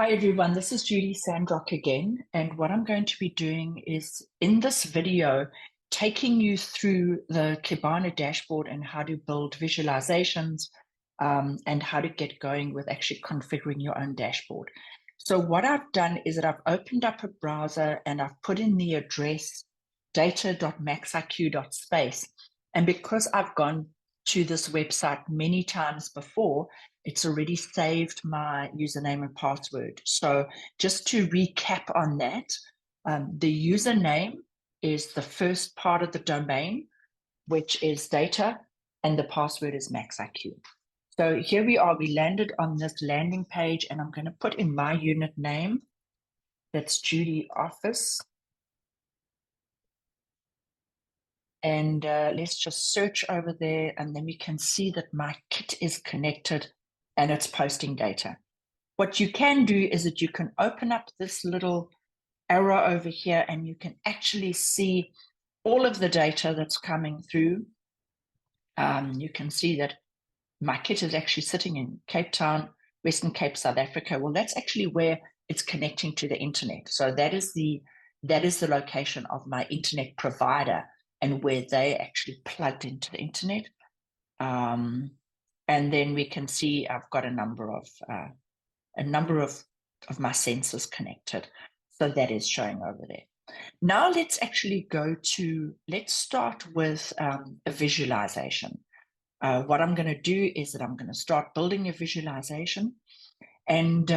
Hi everyone, this is Judy Sandrock again, and what I'm going to be doing is in this video taking you through the Kibana dashboard and how to build visualizations and how to get going with actually configuring your own dashboard. So what I've done is that I've opened up a browser and I've put in the address data.maxiq.space, and because I've gone to this website many times before, it's already saved my username and password. So just to recap on that, the username is the first part of the domain, which is data, and the password is MaxIQ. So here we are, we landed on this landing page, and I'm going to put in my unit name. That's Judy Office. And let's just search over there, and then we can see that my kit is connected and it's posting data. What you can do is that you can open up this little arrow over here and you can actually see all of the data that's coming through. You can see that my kit is actually sitting in Cape Town, Western Cape, South Africa. Well, that's actually where it's connecting to the internet. So that is the location of my internet provider and where they actually plugged into the internet. And then we can see I've got a number of my sensors connected. So that is showing over there. Now let's actually let's start with a visualization. What I'm going to do is that I'm going to start building a visualization. And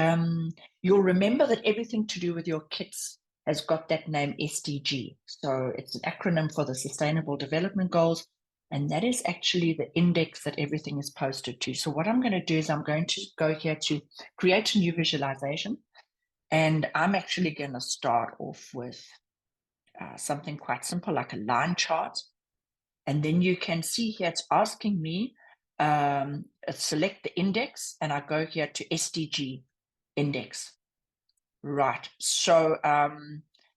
you'll remember that everything to do with your kits has got that name SDG. So it's an acronym for the Sustainable Development Goals. And that is actually the index that everything is posted to. So what I'm going to do is I'm going to go here to create a new visualization. And I'm actually going to start off with something quite simple, like a line chart. And then you can see here, it's asking me, select the index, and I go here to SDG index. Right. So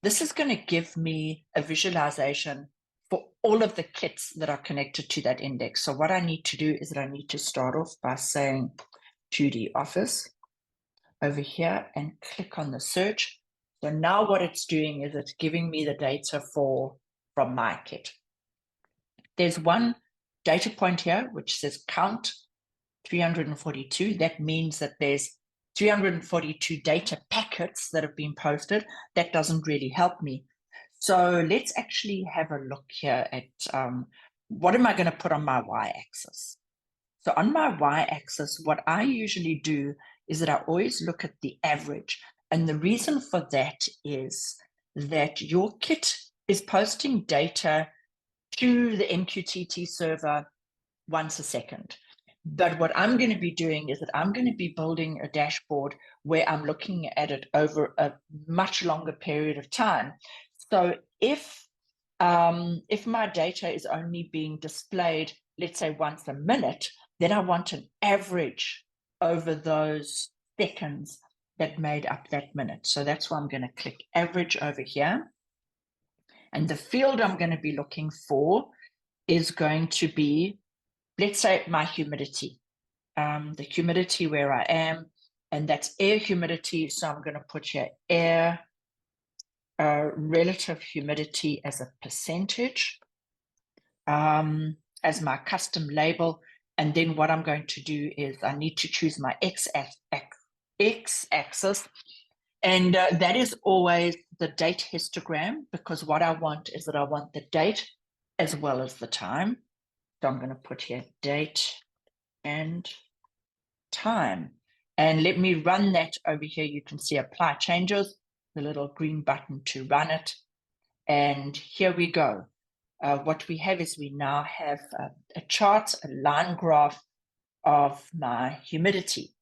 this is going to give me a visualization for all of the kits that are connected to that index. So what I need to do is that I need to start off by saying Judy Office over here and click on the search. So now what it's doing is it's giving me the data from my kit. There's one data point here which says count 342. That means that there's 342 data packets that have been posted. That doesn't really help me. So let's actually have a look here at what am I going to put on my y-axis. So on my y-axis, what I usually do is that I always look at the average. And the reason for that is that your kit is posting data to the MQTT server once a second. But what I'm going to be doing is that I'm going to be building a dashboard where I'm looking at it over a much longer period of time. So if my data is only being displayed, let's say once a minute, then I want an average over those seconds that made up that minute. So that's why I'm going to click average over here. And the field I'm going to be looking for is going to be, let's say, my humidity, the humidity where I am, and that's air humidity. So I'm going to put here air relative humidity as a percentage as my custom label. And then what I'm going to do is I need to choose my x-axis. And that is always the date histogram, because what I want is that I want the date as well as the time. So I'm going to put here date and time. And let me run that over here. You can see apply changes, the little green button to run it. And here we go. What we have is we now have a chart, a line graph of my humidity.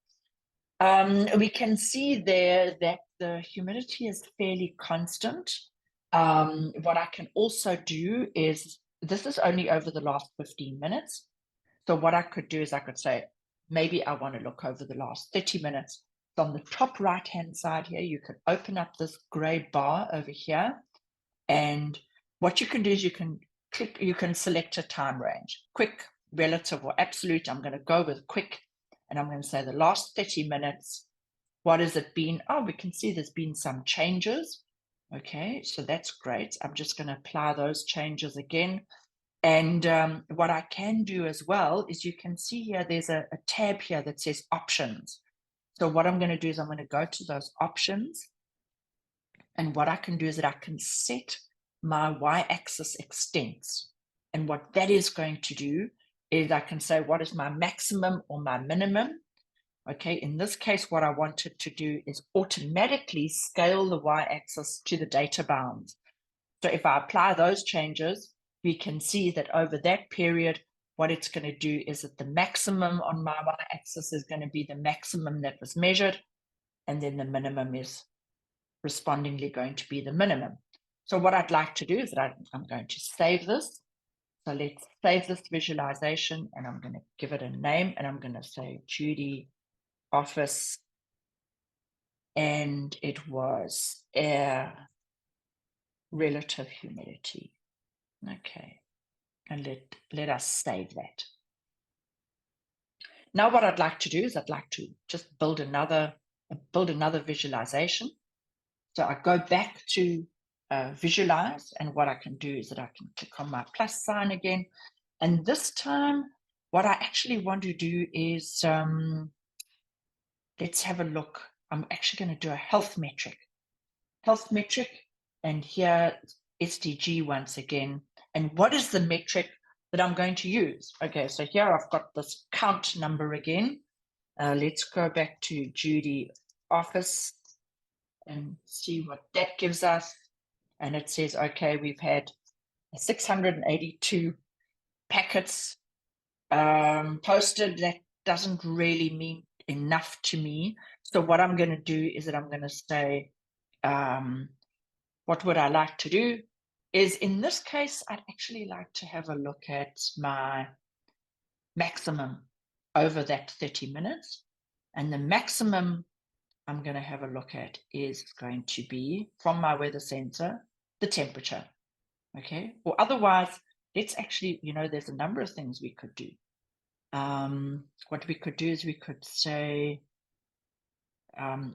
We can see there that the humidity is fairly constant. What I can also do is, this is only over the last 15 minutes. So what I could do is I could say, maybe I want to look over the last 30 minutes. So on the top right-hand side here, you can open up this gray bar over here. And what you can do is you can select a time range, quick, relative, or absolute. I'm going to go with quick. And I'm going to say the last 30 minutes What has it been? Oh, we can see there's been some changes. Okay, so that's great. I'm just going to apply those changes again. And what I can do as well is you can see here, there's a tab here that says options. So what I'm going to do is I'm going to go to those options. And what I can do is that I can set my y-axis extents. And what that is going to do is I can say, what is my maximum or my minimum? Okay, in this case, what I wanted to do is automatically scale the y-axis to the data bounds. So if I apply those changes, we can see that over that period, what it's going to do is that the maximum on my y-axis is going to be the maximum that was measured, and then the minimum is respondingly going to be the minimum. So what I'd like to do is that I'm going to save this. So let's save this visualization, and I'm going to give it a name, and I'm going to say Judy Office, and it was air relative humidity. Okay, and let us save that. Now what I'd like to do is I'd like to just build another visualization. So I go back to visualize, and what I can do is that I can click on my plus sign again. And this time, what I actually want to do is, let's have a look. I'm actually going to do a health metric. And here SDG once again. And what is the metric that I'm going to use? Okay, so here I've got this count number again. Let's go back to Judy Office and see what that gives us. And it says, okay, we've had 682 packets posted. That doesn't really mean enough to me. So what I'm going to do is that I'm going to say, what would I like to do is, in this case, I'd actually like to have a look at my maximum over that 30 minutes. And the maximum I'm going to have a look at is going to be, from my weather sensor, the temperature. Okay, or otherwise, let's actually, there's a number of things we could do. What we could do is we could say,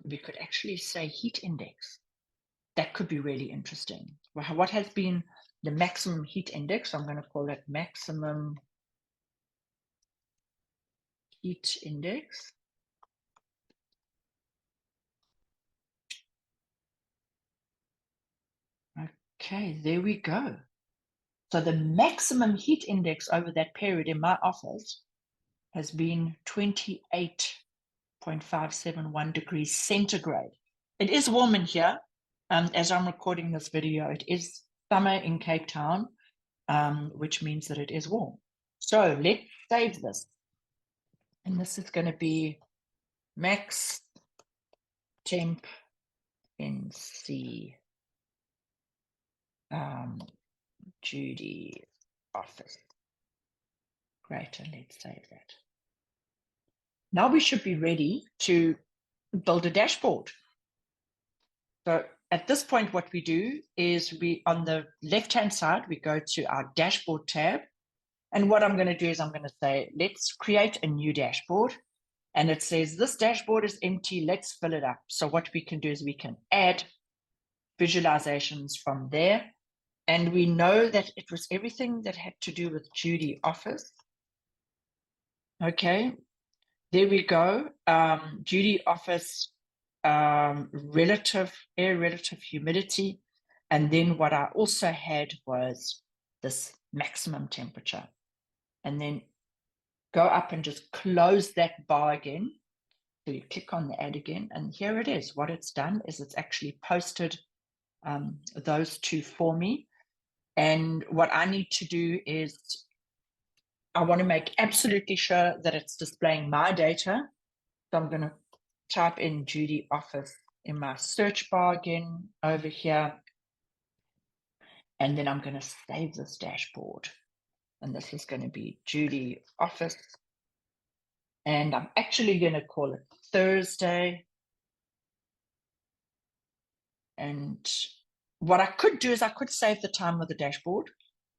we could actually say heat index. That could be really interesting. What has been the maximum heat index? I'm going to call that maximum heat index. Okay, there we go. So the maximum heat index over that period in my office has been 28.571 degrees centigrade. It is warm in here. As I'm recording this video, it is summer in Cape Town, which means that it is warm. So let's save this. And this is going to be max temp in C, Judy Office. Great, and let's save that. Now we should be ready to build a dashboard. So at this point, what we do is on the left-hand side, we go to our dashboard tab. And what I'm going to do is I'm going to say, let's create a new dashboard. And it says, this dashboard is empty, let's fill it up. So what we can do is we can add visualizations from there. And we know that it was everything that had to do with Judy Office. Okay, there we go. Judy Office, air relative humidity. And then what I also had was this maximum temperature. And then go up and just close that bar again. So you click on the add again, and here it is. What it's done is it's actually posted those two for me. And what I need to do is I want to make absolutely sure that it's displaying my data. So I'm going to type in Judy Office in my search bar again over here. And then I'm going to save this dashboard. And this is going to be Judy Office. And I'm actually going to call it Thursday. And what I could do is I could save the time with the dashboard,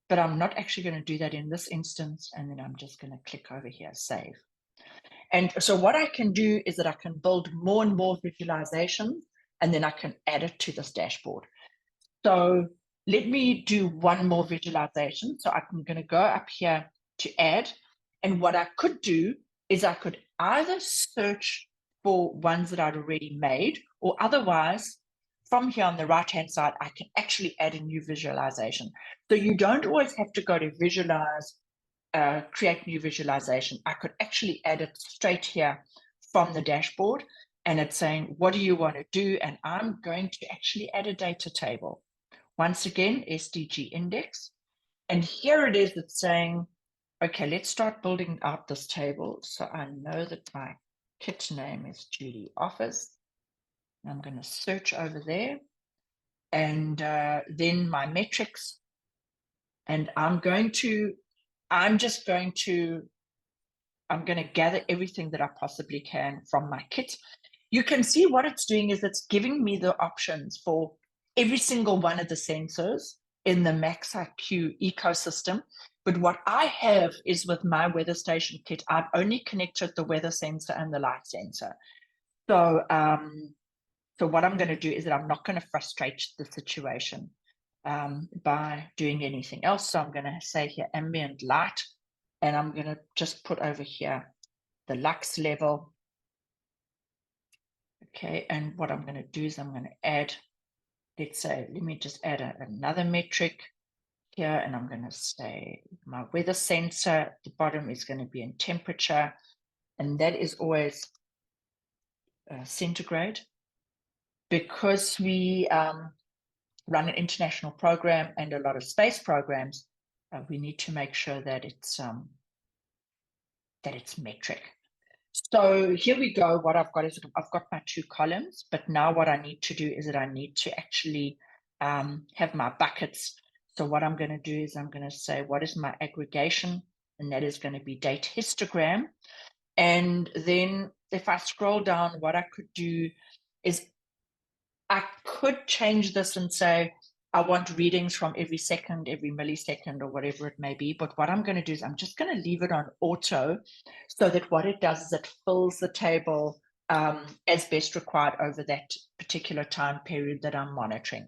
but I'm not actually going to do that in this instance. And then I'm just going to click over here, save. And so what I can do is that I can build more and more visualizations, and then I can add it to this dashboard. So let me do one more visualization. So I'm going to go up here to add. And what I could do is I could either search for ones that I'd already made, or otherwise, from here on the right-hand side, I can actually add a new visualization. So you don't always have to go to visualize, create new visualization. I could actually add it straight here from the dashboard, and it's saying, what do you want to do? And I'm going to actually add a data table. Once again, SDG index. And here it is, it's saying, okay, let's start building out this table. So I know that my kit name is Judy Office. I'm going to search over there, and then my metrics. And I'm going to gather everything that I possibly can from my kit. You can see what it's doing is it's giving me the options for every single one of the sensors in the MaxIQ ecosystem. But what I have is with my weather station kit, I've only connected the weather sensor and the light sensor. So, so what I'm going to do is that I'm not going to frustrate the situation by doing anything else. So I'm going to say here ambient light, and I'm going to just put over here the lux level. Okay, and what I'm going to do is I'm going to add, let's say, let me just add another metric here, and I'm going to say my weather sensor at the bottom is going to be in temperature, and that is always centigrade. Because we run an international program and a lot of space programs, we need to make sure that it's metric. So here we go. What I've got is I've got my two columns, but now what I need to do is that I need to actually have my buckets. So what I'm going to do is I'm going to say, what is my aggregation? And that is going to be date histogram. And then if I scroll down, what I could do is I could change this and say, I want readings from every second, every millisecond, or whatever it may be. But what I'm going to do is I'm just going to leave it on auto, so that what it does is it fills the table as best required over that particular time period that I'm monitoring.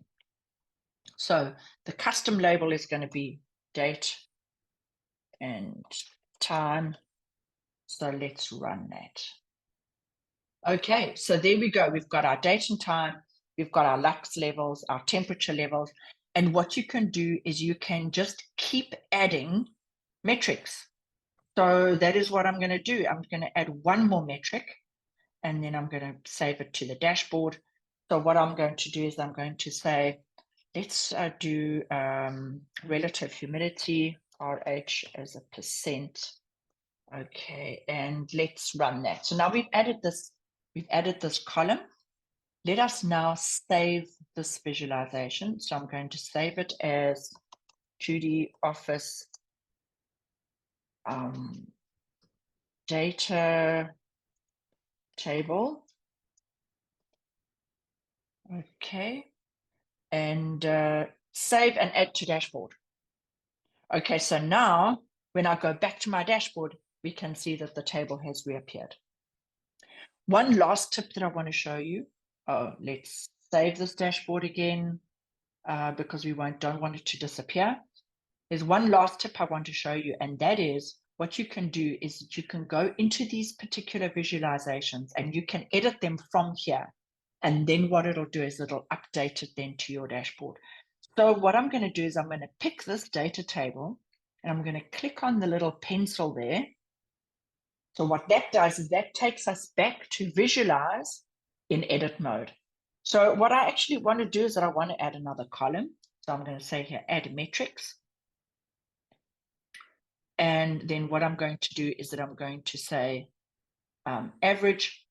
So the custom label is going to be date and time. So let's run that. Okay, so there we go. We've got our date and time. We've got our lux levels, our temperature levels. And what you can do is you can just keep adding metrics. So that is what I'm going to do. I'm going to add one more metric, and then I'm going to save it to the dashboard. So what I'm going to do is I'm going to say, let's do relative humidity, RH as a percent. Okay, and let's run that. So now we've added this column. Let us now save this visualization. So I'm going to save it as Judy Office data table. Okay, and save and add to dashboard. Okay, so now when I go back to my dashboard, we can see that the table has reappeared. One last tip that I want to show you. Let's save this dashboard again because we don't want it to disappear. There's one last tip I want to show you, and that is what you can do is that you can go into these particular visualizations and you can edit them from here. And then what it'll do is it'll update it then to your dashboard. So what I'm going to do is I'm going to pick this data table and I'm going to click on the little pencil there. So what that does is that takes us back to visualize in edit mode. So what I actually want to do is that I want to add another column. So I'm going to say here, add metrics. And then what I'm going to do is that I'm going to say average.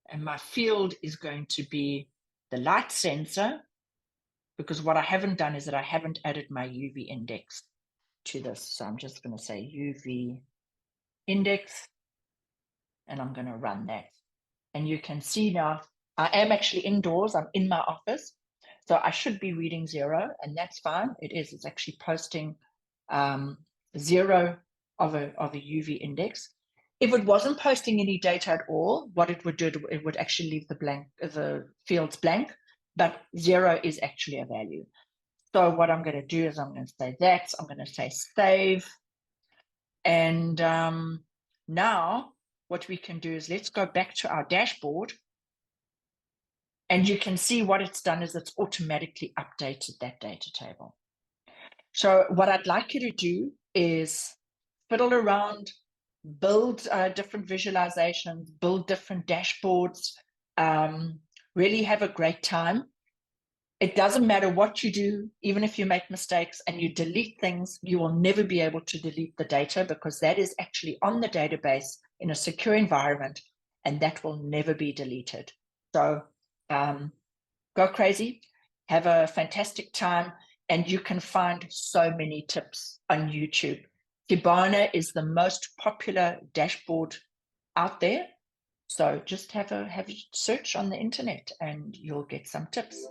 And my field is going to be the light sensor, because what I haven't done is that I haven't added my UV index to this. So I'm just going to say UV index, and I'm going to run that. And you can see now, I am actually indoors. I'm in my office. So I should be reading 0, and that's fine. It is. It's actually posting 0 of a UV index. If it wasn't posting any data at all, what it would do, it would actually leave the fields blank, but 0 is actually a value. So what I'm going to do is I'm going to say that, I'm going to say save. And now what we can do is let's go back to our dashboard. And you can see what it's done is it's automatically updated that data table. So what I'd like you to do is fiddle around, build different visualizations, build different dashboards, really have a great time. It doesn't matter what you do, even if you make mistakes and you delete things, you will never be able to delete the data because that is actually on the database in a secure environment and that will never be deleted. So go crazy, have a fantastic time, and you can find so many tips on YouTube. Kibana is the most popular dashboard out there. So just have a search on the internet and you'll get some tips.